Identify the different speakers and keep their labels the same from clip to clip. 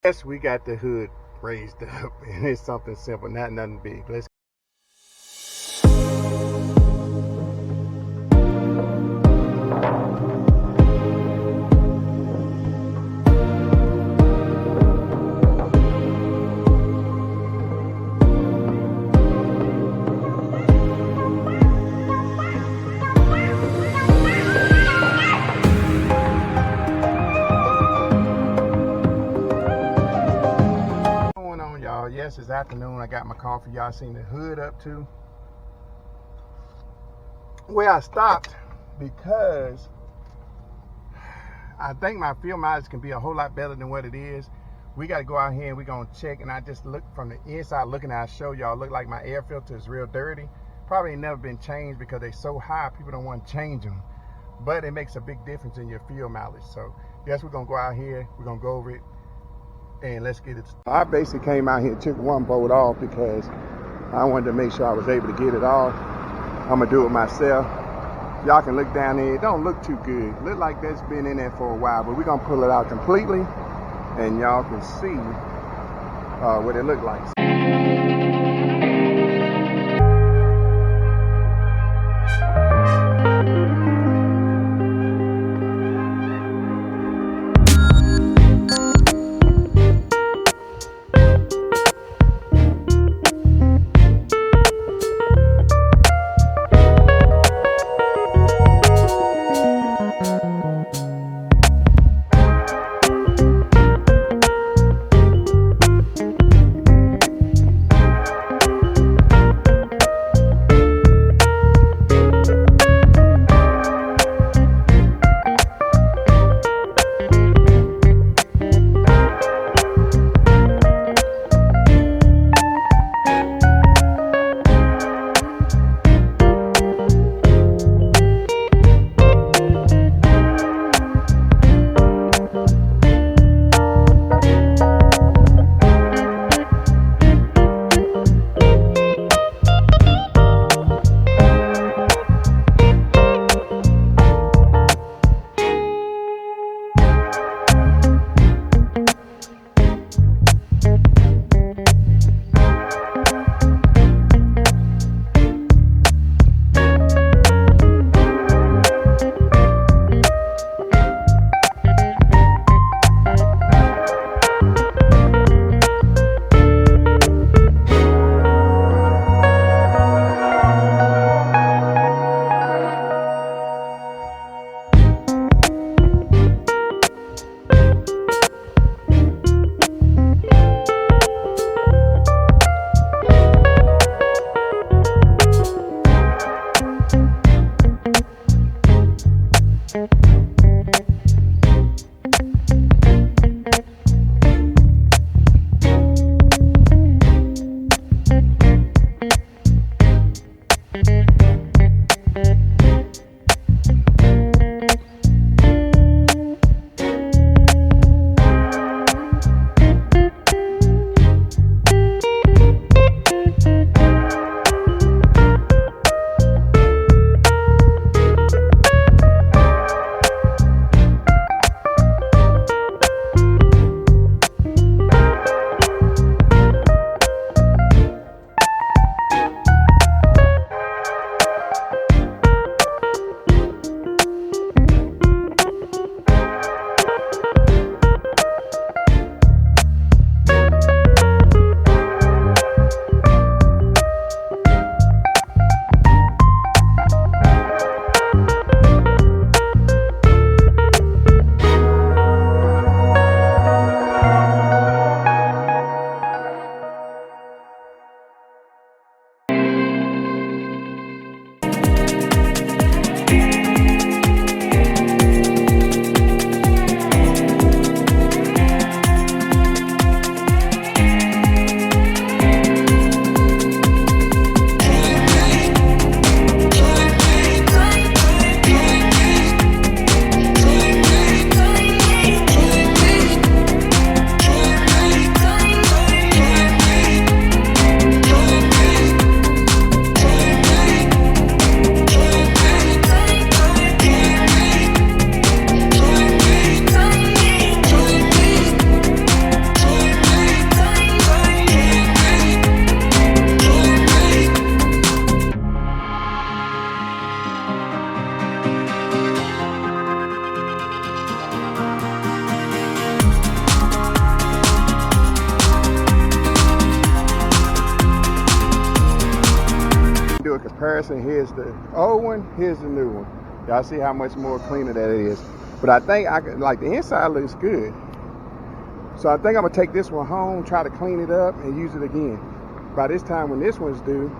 Speaker 1: Yes, we got the hood raised up, and it's something simple, not nothing big. Let's. What's going on, y'all? Yes, it's afternoon. I got my coffee. Y'all seen the hood up too. Where I stopped because I think my field mileage can be a whole lot better than what it is. We got to go out here and we're going to check. And I just look from the inside looking at, I show y'all, look like my air filter is real dirty. Probably ain't never been changed because they're so high, people don't want to change them. But it makes a big difference in your field mileage. So yes, we're going to go out here. We're going to go over it. And let's get it. I basically came out here and took one bolt off because I wanted to make sure I was able to get it off. I'm going to do it myself. Y'all can look down there. It don't look too good. Look like that's been in there for a while, but we're going to pull it out completely and y'all can see what it looked like. comparison. Here's the old one, here's the new one. Y'all see how much more cleaner that is. But I think like the inside looks good. So I think I'm gonna take this one home, try to clean it up and use it again. By this time when this one's due,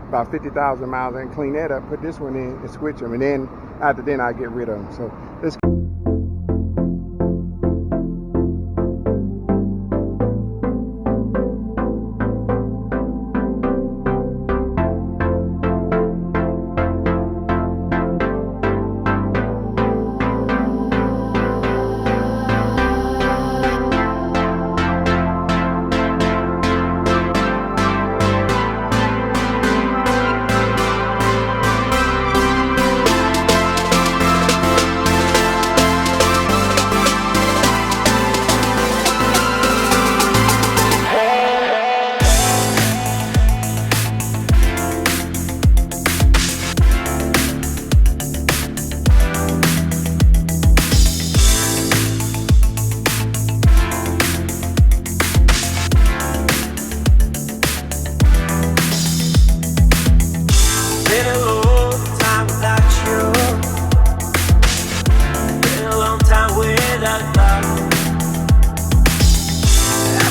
Speaker 1: about 50,000 miles, and clean that up, put this one in and switch them. And then after then I get rid of them. So let's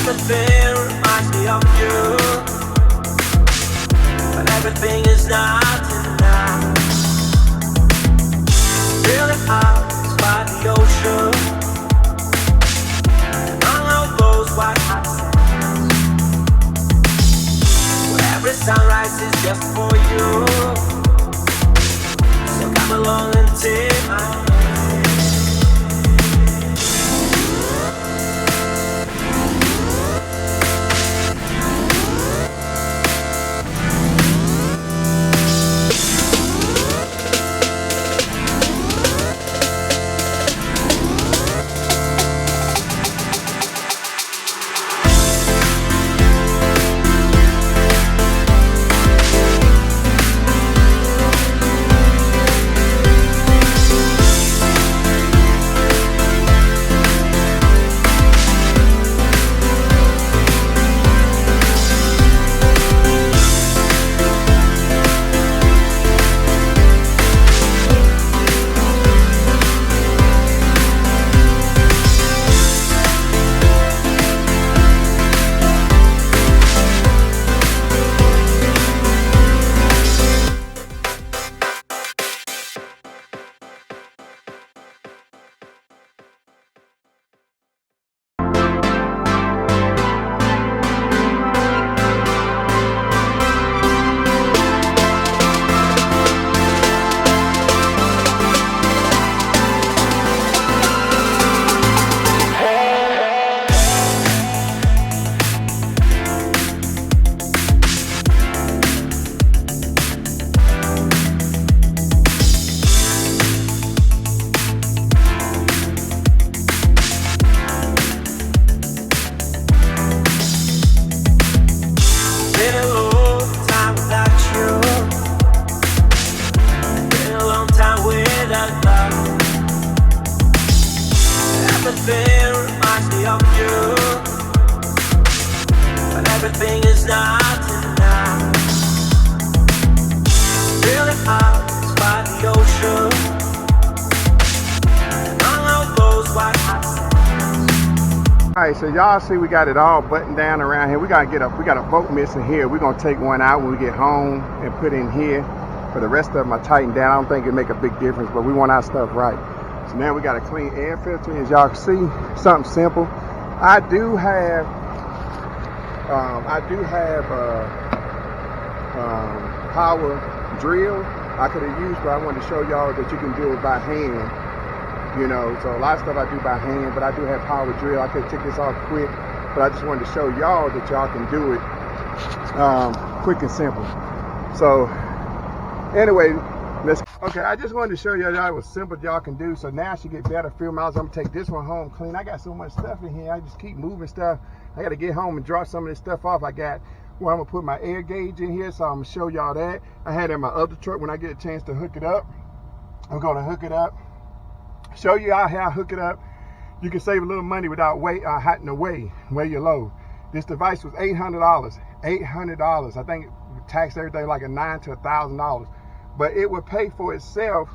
Speaker 2: everything reminds me of you, but everything is not enough. Feeling out by the ocean, and all of those white hot sands, where every sunrise is just for you. So come along and take my hand. Everything reminds me of you, but everything is not enough. Feeling out by the ocean, and all of those white hot sands.
Speaker 1: All right, so y'all see we got it all buttoned down around here. We got a bolt missing here. We're gonna take one out when we get home and put in here. For the rest of them, I tightened down. I don't think it'll make a big difference, but we want our stuff right. So now we got a clean air filter. As y'all can see, something simple. I do have power drill I could have used, but I wanted to show y'all that you can do it by hand. You know, so a lot of stuff I do by hand, but I do have power drill. I could take this off quick, but I just wanted to show y'all that y'all can do it quick and simple. So anyway, okay, I just wanted to show y'all it was simple y'all can do. So now she get better fuel miles. I'm gonna take this one home clean. I got so much stuff in here. I just keep moving stuff. I gotta get home and drop some of this stuff off. I got I'm gonna put my air gauge in here, so I'm gonna show y'all that. I had it in my other truck. When I get a chance to hook it up, I'm gonna hook it up, show you how I hook it up. You can save a little money without having to weigh your load. This device was $800. $800. I think tax everything like a $900 to $1,000. but it will pay for itself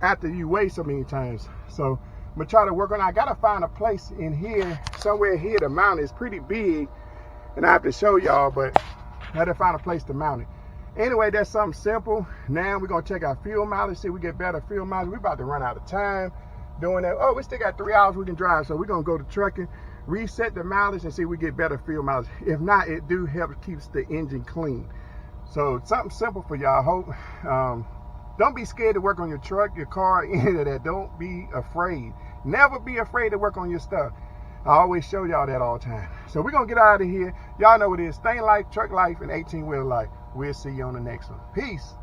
Speaker 1: after you wait so many times. So I'm gonna try to work on it. I gotta find a place in here, somewhere here to mount it. It's pretty big, and I have to show y'all, but I had to find a place to mount it. Anyway, that's something simple. Now we're gonna check our fuel mileage, see if we get better fuel mileage. We're about to run out of time doing that. Oh, we still got 3 hours we can drive, so we're gonna go to trucking, reset the mileage, and see if we get better fuel mileage. If not, it do help keeps the engine clean. So something simple for y'all. Hope. Don't be scared to work on your truck, your car, any of that. Don't be afraid. Never be afraid to work on your stuff. I always show y'all that all the time. So we're going to get out of here. Y'all know what it is. Thing life, truck life, and 18-wheel life. We'll see you on the next one. Peace.